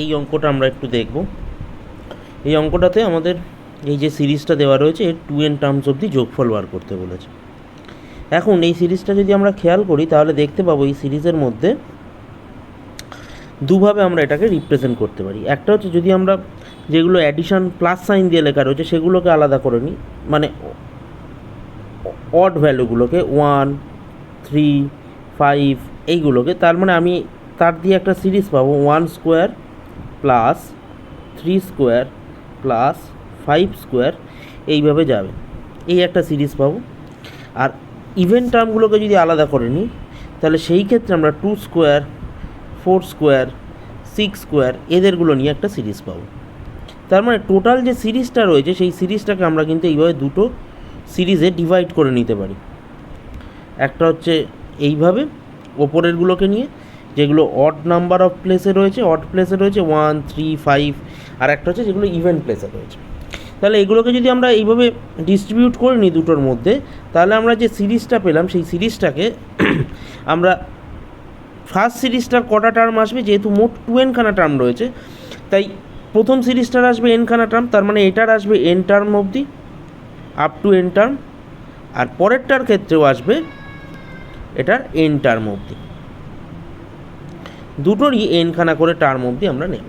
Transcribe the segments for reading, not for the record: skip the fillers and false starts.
এই অঙ্কটা আমরা একটু দেখব। এই অঙ্কটাতে আমাদের এই যে সিরিজটা দেওয়া রয়েছে এর 2n টার্মস অবধি যোগফল বার করতে বলেছে। এখন এই সিরিজটা যদি আমরা খেয়াল করি তাহলে দেখতে পাবো এই সিরিজের মধ্যে দুভাবে আমরা এটাকে রিপ্রেজেন্ট করতে পারি। একটা হচ্ছে যদি আমরা যেগুলো অ্যাডিশন প্লাস সাইন দিয়ে লেখা রয়েছে সেগুলোকে আলাদা করে নিই, মানে অড ভ্যালুগুলোকে 1, 3, 5 এইগুলোকে, তার মানে আমি তার দিয়ে একটা সিরিজ পাবো 1 square plus 3 square plus 5 square, এইভাবে যাবে, এই একটা সিরিজ পাবো। আর ইভেন টার্মগুলোকে যদি আলাদা করে নিই তাহলে সেই ক্ষেত্রে আমরা 2 স্কোয়ার, 4 স্কোয়ার, 6 স্কোয়ার এদেরগুলো নিয়ে একটা সিরিজ পাবো। তার মানে টোটাল যে সিরিজটা রয়েছে সেই সিরিজটাকে আমরা কিন্তু এইভাবে দুটো সিরিজে ডিভাইড করে নিতে পারি। একটা হচ্ছে এইভাবে ওপরেরগুলোকে নিয়ে, যেগুলো অড নাম্বার অফ প্লেসে রয়েছে, অড প্লেসে রয়েছে 1, 3, 5, আর একটা হচ্ছে যেগুলো ইভেন প্লেসে রয়েছে। তাহলে এগুলোকে যদি আমরা এইভাবে ডিস্ট্রিবিউট করে নিই দুটোর মধ্যে, তাহলে আমরা যে সিরিজটা পেলাম সেই সিরিজটাকে আমরা ফার্স্ট সিরিজটার কটা টার্ম আসবে, যেহেতু মোট 2n খানা টার্ম রয়েছে তাই প্রথম সিরিজটার আসবে n খানা টার্ম, তার মানে এটার আসবে n টার্ম অবধি আপ টু n টার্ম, আর পরেরটার ক্ষেত্রেও আসবে এটার n টার্ম অবধি, দুটোরই n খানা করে টার্ম অবধি আমরা নেব।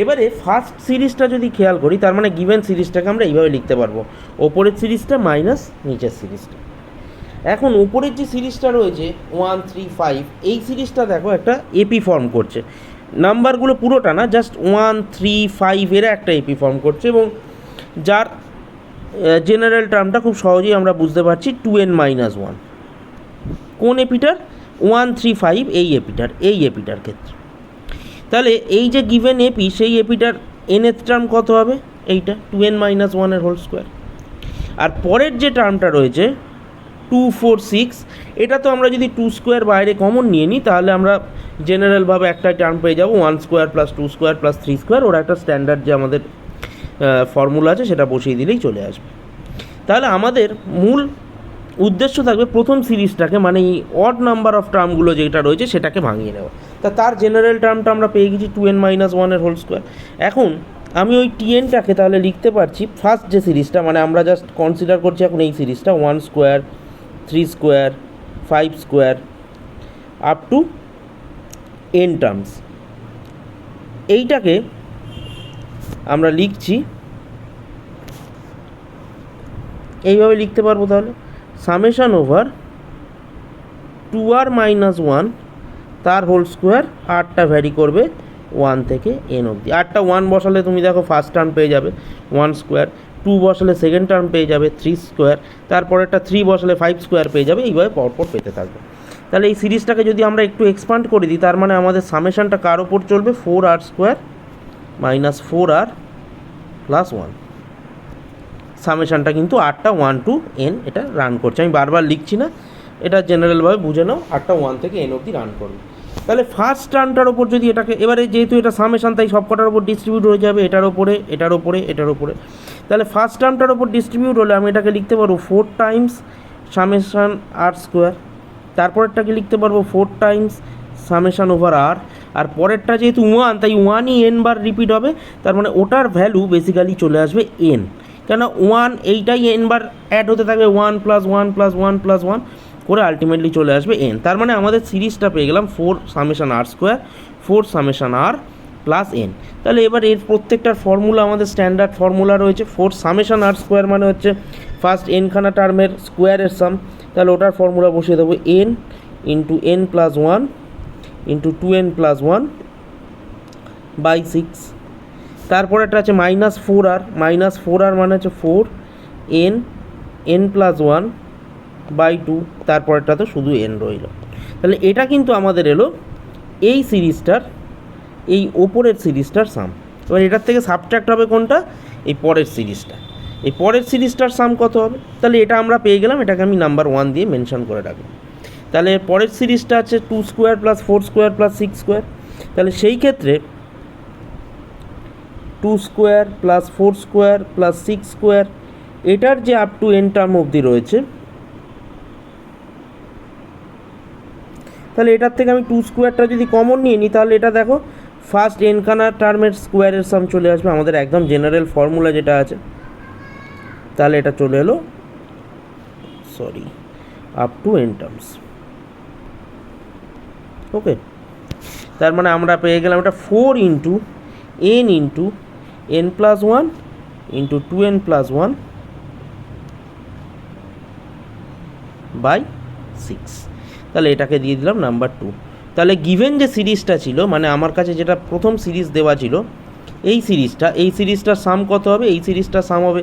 এবারে ফার্স্ট সিরিজটা যদি খেয়াল করি তার মানে গিভেন সিরিজটাকে আমরা এইভাবে লিখতে পারবো, ওপরের সিরিজটা মাইনাস নিচের সিরিজটা। এখন উপরের যে সিরিজটা রয়েছে 1, 3, 5 এই সিরিজটা দেখো একটা এপি ফর্ম করছে, নাম্বারগুলো পুরোটা না, জাস্ট 1, 3, 5 এরা একটা এপি ফর্ম করছে, এবং যার জেনারেল টার্মটা খুব সহজেই আমরা বুঝতে পারছি 2n-1। কোন এপিটার? 1, 3, 5 এই এপিটার ক্ষেত্রে। তাহলে এই যে গিভেন এপি সেই এপিটার nth টার্ম কত হবে? এইটা 2n-1 এর হোল স্কোয়ার। আর পরের যে টার্মটা রয়েছে 2, 4, 6, এটা তো আমরা যদি 2 স্কোয়ার বাইরে কমন নিয়ে নিই তাহলে আমরা জেনারেলভাবে একটা টার্ম পেয়ে যাবো 1 square plus 2 square plus 3 square, ওরা একটা স্ট্যান্ডার্ড যে আমাদের ফর্মুলা আছে সেটা বসিয়ে দিলেই চলে আসবে। তাহলে আমাদের মূল উদ্দেশ্য থাকবে প্রথম সিরিজটাকে, মানে এই অড নাম্বার অফ টার্মগুলো যেটা রয়েছে সেটাকে ভাঙিয়ে নেওয়া। তার জেনারেল টার্মটা আমরা পেয়ে গেছি 2n-1 এর হোল স্কোয়ার। এখন আমি ওই tnটাকে তাহলে লিখতে পারছি ফার্স্ট যে সিরিজটা, মানে আমরা জাস্ট কনসিডার করছি এখন এই সিরিজটা 1 square, 3 square, 5 square up to n terms. এইটাকে আমরা লিখছি এইভাবে লিখতে পারবো, তাহলে সামেশান ওভার 2r-1 তার হোল স্কোয়ার, আরটা ভ্যারি করবে 1 থেকে n অবধি। আরটা 1 বসালে তুমি দেখো ফার্স্ট টার্ম পেয়ে যাবে 1 স্কোয়ার, 2 বসালে সেকেন্ড টার্ম পেয়ে যাবে 3 স্কোয়ার, তারপরেরটা 3 বসালে 5 স্কোয়ার পেয়ে যাবে, এইভাবে পরপর পেতে থাকবে। তাহলে এই সিরিজটাকে যদি আমরা একটু এক্সপান্ড করে দিই তার মানে আমাদের সামেশানটা কার ওপর চলবে? 4r square minus 4r plus 1। সামেশানটা কিন্তু আরটা 1 to n এটা রান করছে, আমি বারবার লিখছি না, এটা জেনারেলভাবে বুঝে নাও, আরটা 1 থেকে n অবধি রান করবে। তাহলে ফার্স্ট টার্মটার ওপর যদি এটাকে, এবারে যেহেতু এটা সামেশান তাই সব কটার ওপর ডিস্ট্রিবিউট হয়ে যাবে, এটার ওপরে, এটার ওপরে, এটার ওপরে। তাহলে ফার্স্ট টার্মটার ওপর ডিস্ট্রিবিউট হলে আমি এটাকে লিখতে পারবো 4 টাইমস সামেশান r স্কোয়ার, তারপরেরটাকে লিখতে পারবো 4 টাইমস সামেশান ওভার r, আর পরেরটা যেহেতু 1 তাই 1ই n বার রিপিট হবে, তার মানে ওটার ভ্যালু বেসিক্যালি চলে আসবে n, কেন 1 এইটাই n বার অ্যাড হতে থাকবে 1 + 1 + 1 + 1 করে আলটিমেটলি চলে আসবে n। তার মানে আমাদের সিরিজটা পেয়ে গেলাম 4 summation r square, 4 summation r plus n। তাহলে এবার এর প্রত্যেকটার ফর্মুলা আমাদের স্ট্যান্ডার্ড ফর্মুলা রয়েছে। 4 সামেশান r স্কোয়ার মানে হচ্ছে ফার্স্ট n খানা টার্মের স্কোয়ারের সাম, তাহলে ওটার ফর্মুলা বসিয়ে দেবো n into n + 1 into 2n + 1 by 6। তারপরেটা আছে -4r, -4r মানে হচ্ছে 4n + 1 বাই 2, তারপরেরটা তো শুধু n রইল। তাহলে এটা কিন্তু আমাদের এলো এই সিরিজটার, এই ওপরের সিরিজটার সাম। এবার এটার থেকে সাবট্রাক্ট হবে কোনটা? এই পরের সিরিজটা। এই পরের সিরিজটার সাম কত হবে? তাহলে এটা আমরা পেয়ে গেলাম, এটাকে আমি নাম্বার 1 দিয়ে মেনশন করে রাখবো। তাহলে পরের সিরিজটা আছে 2 square plus 4 square plus 6 square. তাহলে সেই ক্ষেত্রে 2 square plus 4 square plus 6 square এটার যে আপ টু n টার্ম অবধি রয়েছে, তাহলে এটার থেকে আমি 2 স্কোয়ারটা যদি কমন নিয়ে নিই তাহলে এটা দেখো ফার্স্ট এন খানা টার্মের স্কোয়ারের সাম চলে আসবে আমাদের একদম জেনারেল ফর্মুলা যেটা আছে, তাহলে এটা চলে এলো up to n terms. Okay, তার মানে আমরা পেয়ে গেলাম এটা 4 into n plus one into 2n plus one by 6। তাহলে এটাকে দিয়ে দিলাম নাম্বার 2। তাহলে গিভেন যে সিরিজটা ছিল, মানে আমার কাছে যেটা প্রথম সিরিজ দেওয়া ছিল, এই সিরিজটার সাম কত হবে? এই সিরিজটার সাম হবে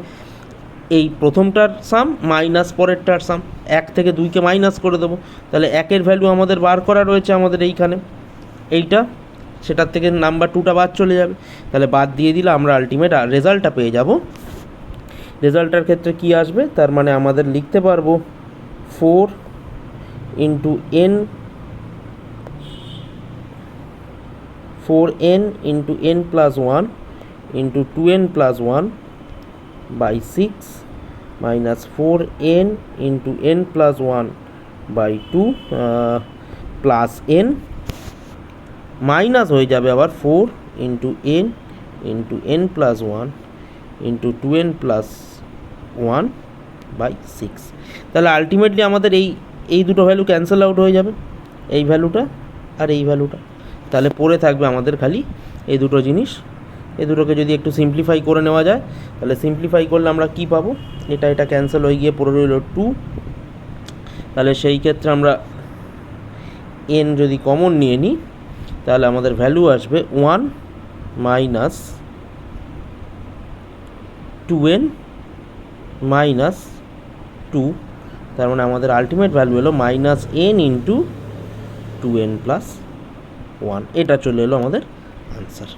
এই প্রথমটার সাম মাইনাস পরেরটার সাম। 1 থেকে 2কে মাইনাস করে দেবো, তাহলে 1-এর ভ্যালু আমাদের বার করা রয়েছে আমাদের এইখানে, এইটা, সেটার থেকে নাম্বার 2টা বাদ চলে যাবে। তাহলে বাদ দিয়ে দিলে আমরা আলটিমেট রেজাল্টটা পেয়ে যাব। রেজাল্টটার ক্ষেত্রে কি আসবে? তার মানে আমাদের লিখতে পারবো 4 into n 4n into n plus one into 2n plus one by 6 minus 4n into n plus one by 2 plus n minus হয়ে যাবে আবার 4 into n plus one into 2n plus one by 6। তাহলে ultimately আমাদের এই দুটো value cancel out হয়ে যাবে, এই ভ্যালুটা আর এই ভ্যালুটা। তাহলে পড়ে থাকবে আমাদের খালি এই দুটো জিনিস। এই দুটোকে যদি একটু সিম্পলিফাই করে নেওয়া যায়, তাহলে সিম্পলিফাই করলে আমরা কি পাবো? এটা ক্যান্সেল হয়ে গিয়ে পড়ে রইল 2। তাহলে সেই ক্ষেত্রে আমরা n যদি কমন নিয়ে নিই, তাহলে আমাদের ভ্যালু আসবে 1 মাইনাস 2n মাইনাস 2। তার মানে আমাদের আলটিমেট ভ্যালু হলো minus n into 2n plus 1। এটা চলে এলো আমাদের আনসার।